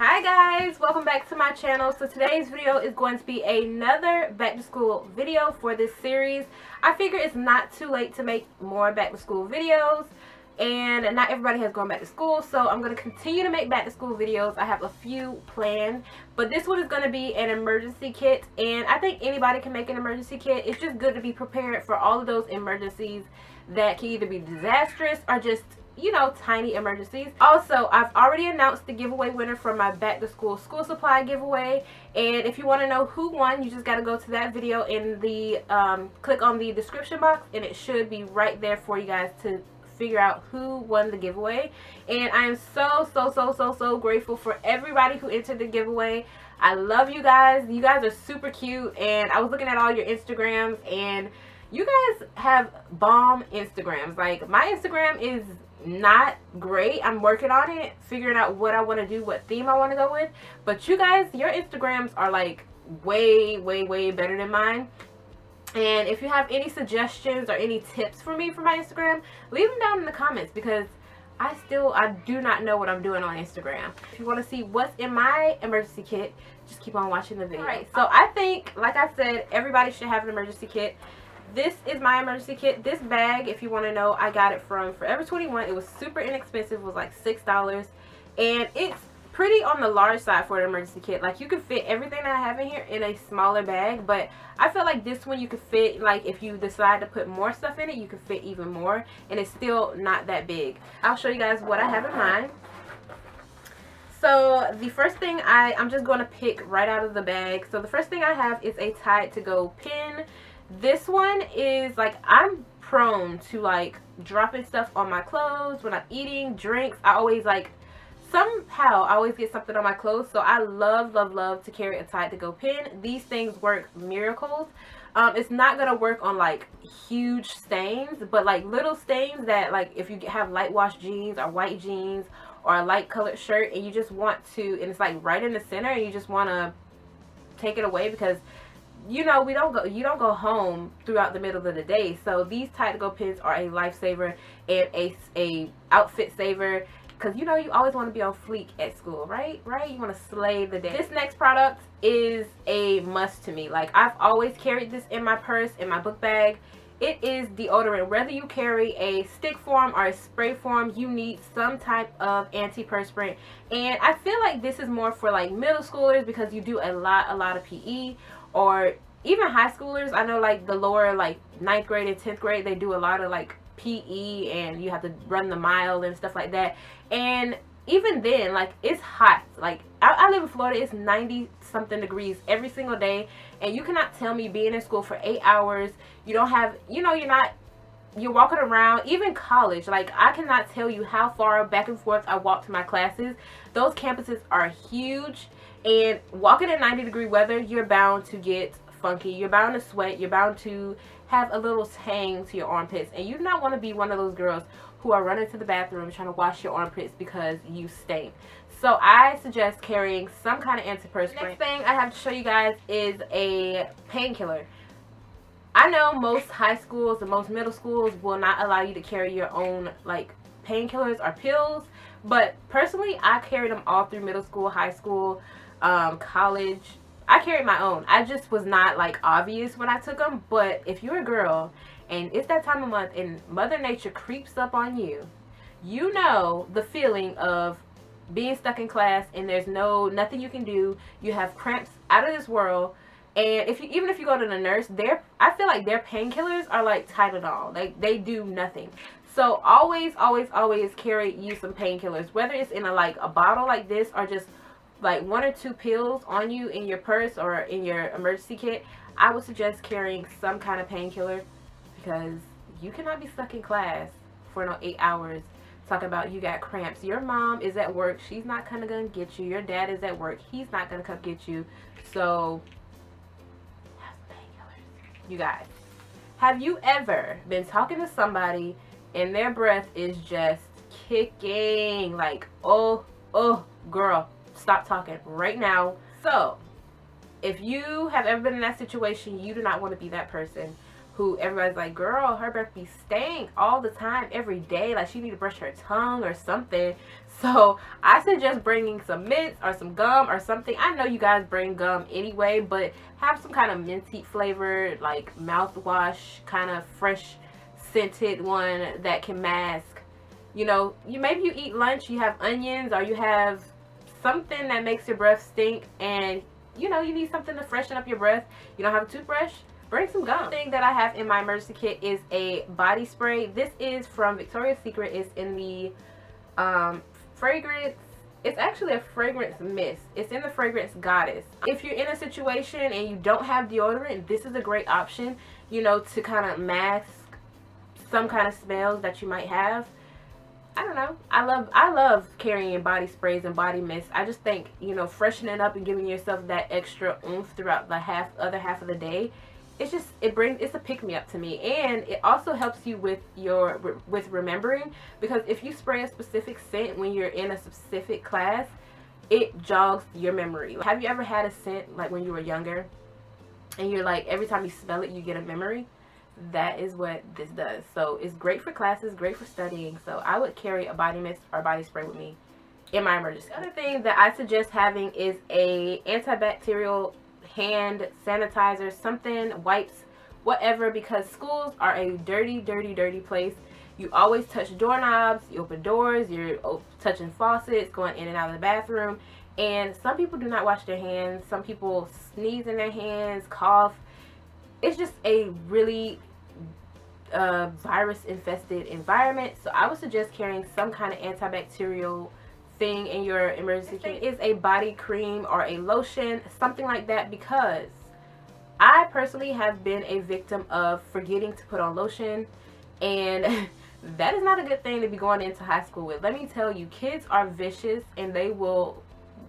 Hi guys, welcome back to my channel. So today's video is going to be another back to school video for this series. I figure it's not too late to make more back to school videos, and not everybody has gone back to school, so I'm going to continue to make back to school videos. I have a few planned, but this one is going to be an emergency kit, and I think anybody can make an emergency kit. It's just good to be prepared for all of those emergencies that can either be disastrous or just, you know, tiny emergencies. Also, I've already announced the giveaway winner for my back to school school supply giveaway, and if you want to know who won, you just got to go to that video in the click on the description box, and it should be right there for you guys to figure out who won the giveaway. And I am so grateful for everybody who entered the giveaway. I love you guys. You guys are super cute, and I was looking at all your Instagrams, and you guys have bomb Instagrams. Like, my Instagram is not great. I'm working on it, figuring out what I want to do, what theme I want to go with. But you guys, your Instagrams are like way better than mine. And if you have any suggestions or any tips for me for my Instagram, leave them down in the comments, because I do not know what I'm doing on Instagram. If you want to see what's in my emergency kit, just keep on watching the video. Alright, so I think, like I said, everybody should have an emergency kit. This is my emergency kit. This bag, if you want to know, I got it from Forever 21. It was super inexpensive. It was like $6. And it's pretty on the large side for an emergency kit. Like, you can fit everything that I have in here in a smaller bag. But I feel like this one you could fit, like, if you decide to put more stuff in it, you can fit even more. And it's still not that big. I'll show you guys what I have in mind. So the first thing I'm just going to pick right out of the bag. So the first thing I have is a Tide to Go pen. This one is, like, I'm prone to, like, dropping stuff on my clothes when I'm eating, drinks. I always, like, somehow I always get something on my clothes. So I love to carry a Tide to Go pen. These things work miracles. It's not going to work on, like, huge stains, but, like, little stains that, like, if you have light wash jeans or white jeans or a light colored shirt and you just want to, and it's, like, right in the center, and you just want to take it away because, you know, you don't go home throughout the middle of the day. So these Tide to Go pens are a lifesaver and a outfit saver, because, you know, you always want to be on fleek at school, right? You want to slay the day. This next product is a must to me. Like, I've always carried this in my purse, in my book bag. It is deodorant. Whether you carry a stick form or a spray form, you need some type of antiperspirant. And I feel like this is more for, like, middle schoolers, because you do a lot of PE, or even high schoolers. I know, like, the lower, like, 9th grade and 10th grade, they do a lot of, like, PE, and you have to run the mile and stuff like that. And even then, like, it's hot. Like, I live in Florida. It's 90 something degrees every single day, and you cannot tell me being in school for 8 hours, you don't have, you know, you're walking around. Even college, like, I cannot tell you how far back and forth I walk to my classes. Those campuses are huge, and walking in 90-degree weather, you're bound to get funky. You're bound to sweat. You're bound to have a little tang to your armpits, and you do not want to be one of those girls who are running to the bathroom trying to wash your armpits because you stink. So I suggest carrying some kind of antiperspirant. Next thing I have to show you guys is a painkiller. I know most high schools and most middle schools will not allow you to carry your own, like, painkillers or pills, but personally I carried them all through middle school, high school, college. I carried my own. I just was not, like, obvious when I took them. But if you're a girl and it's that time of month and Mother Nature creeps up on you, you know the feeling of being stuck in class and there's nothing you can do. You have cramps out of this world. And even if you go to the nurse, I feel like their painkillers are like Tylenol. Like, they do nothing. So always carry you some painkillers, whether it's in a bottle like this, or just like 1 or 2 pills on you in your purse or in your emergency kit. I would suggest carrying some kind of painkiller, because you cannot be stuck in class for no 8 hours talking about you got cramps. Your mom is at work. She's not gonna get you. Your dad is at work. He's not gonna come get you. So have painkillers. You guys, have you ever been talking to somebody and their breath is just kicking? Like, oh girl, stop talking right now. So if you have ever been in that situation, you do not want to be that person. who everybody's like, girl, her breath be stank all the time, every day. Like, she need to brush her tongue or something. So I suggest bringing some mints or some gum or something. I know you guys bring gum anyway, but have some kind of minty flavored, like mouthwash, kind of fresh scented one that can mask. You know, maybe you eat lunch, you have onions, or you have something that makes your breath stink, and you know you need something to freshen up your breath. You don't have a toothbrush? Bring some gum. The thing that I have in my emergency kit is a body spray. This is from Victoria's Secret. It's in the fragrance. It's actually a fragrance mist. It's in the fragrance Goddess. If you're in a situation and you don't have deodorant, this is a great option, you know, to kind of mask some kind of smells that you might have. I don't know. I love carrying body sprays and body mist. I just think, you know, freshening up and giving yourself that extra oomph throughout the other half of the day. It's just, it's a pick-me-up to me. And it also helps you with remembering, because if you spray a specific scent when you're in a specific class, it jogs your memory. Have you ever had a scent like when you were younger and you're like, every time you smell it you get a memory? That is what this does. So it's great for classes, great for studying. So I would carry a body mist or body spray with me in my emergency. The other thing that I suggest having is a antibacterial hand sanitizer, something, wipes, whatever, because schools are a dirty place. You always touch doorknobs, you open doors, you're touching faucets, going in and out of the bathroom, and some people do not wash their hands. Some people sneeze in their hands, cough. It's just a really virus infested environment. So I would suggest carrying some kind of antibacterial thing in your emergency kit. Is a body cream or a lotion, something like that, because I personally have been a victim of forgetting to put on lotion, and that is not a good thing to be going into high school with. Let me tell you, kids are vicious and they will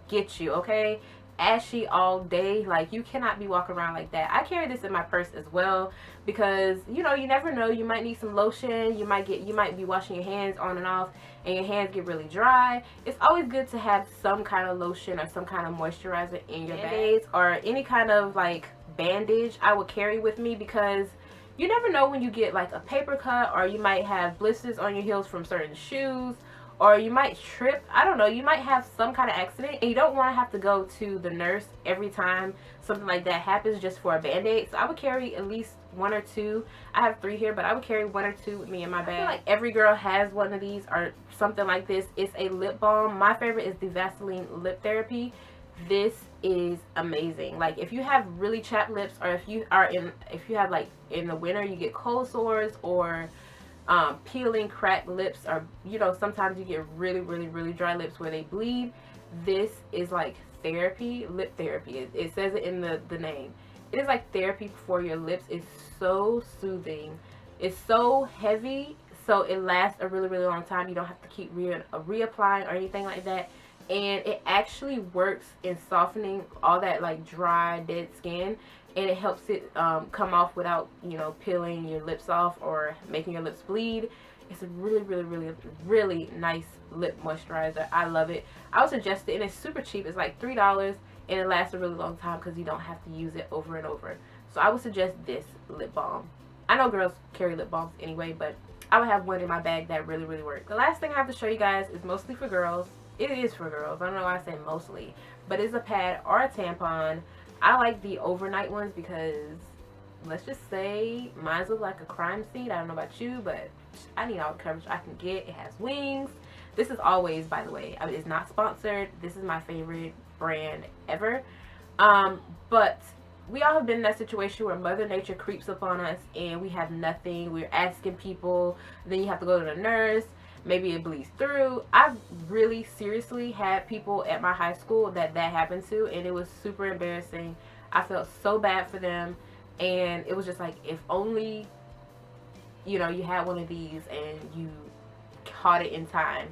get you, okay? Ashy all day. Like, you cannot be walking around like that. I carry this in my purse as well, because you know, you never know, you might need some lotion, you might be washing your hands on and off and your hands get really dry. It's always good to have some kind of lotion or some kind of moisturizer in your bag, or any kind of like bandage I would carry with me, because you never know when you get like a paper cut, or you might have blisters on your heels from certain shoes, or you might trip. I don't know, you might have some kind of accident and you don't want to have to go to the nurse every time something like that happens just for a band-aid. So I would carry at least one or two. I have 3 here, but I would carry 1 or 2 with me in my bag. I feel like every girl has one of these or something like this. It's a lip balm. My favorite is the Vaseline Lip Therapy. This is amazing. Like, if you have really chapped lips, or if you have like in the winter you get cold sores, or peeling cracked lips, or you know, sometimes you get really dry lips where they bleed, this is like therapy, lip therapy. It says it in the name. It is like therapy for your lips. It's so soothing. It's so heavy, so it lasts a really long time. You don't have to keep reapplying or anything like that, and it actually works in softening all that like dry, dead skin, and it helps it come off without, you know, peeling your lips off or making your lips bleed. It's a really nice lip moisturizer. I love it. I would suggest it, and it's super cheap. It's like $3, and it lasts a really long time because you don't have to use it over and over. So I would suggest this lip balm. I know girls carry lip balms anyway, but I would have one in my bag that really works. The last thing I have to show you guys is mostly for girls. It is for girls. I don't know why I say mostly, but it's a pad or a tampon. I like the overnight ones because, let's just say, mine look like a crime scene. I don't know about you, but I need all the coverage I can get. It has wings. This is Always, by the way. I mean, it's not sponsored. This is my favorite brand ever. But we all have been in that situation where Mother Nature creeps up on us and we have nothing. We're asking people. Then you have to go to the nurse. Maybe it bleeds through. I've really seriously had people at my high school that happened to, and it was super embarrassing. I felt so bad for them, and it was just like, if only, you know, you had one of these and you caught it in time,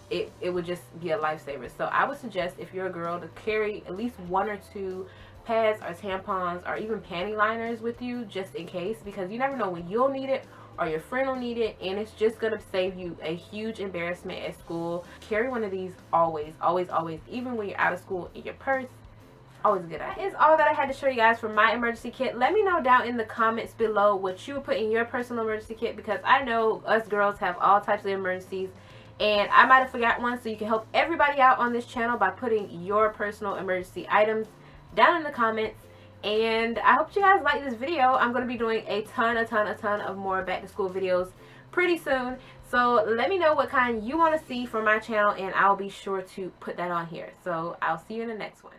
it would just be a lifesaver. So I would suggest, if you're a girl, to carry at least 1 or 2 pads or tampons or even panty liners with you, just in case, because you never know when you'll need it or your friend will need it, and it's just gonna save you a huge embarrassment at school. Carry one of these always, even when you're out of school, in your purse, Always a good idea. That is all that I had to show you guys for my emergency kit. Let me know down in the comments below what you would put in your personal emergency kit, because I know us girls have all types of emergencies and I might have forgot one, so you can help everybody out on this channel by putting your personal emergency items down in the comments. And I hope you guys like this video. I'm going to be doing a ton of more back to school videos pretty soon. So let me know what kind you want to see from my channel and I'll be sure to put that on here. So I'll see you in the next one.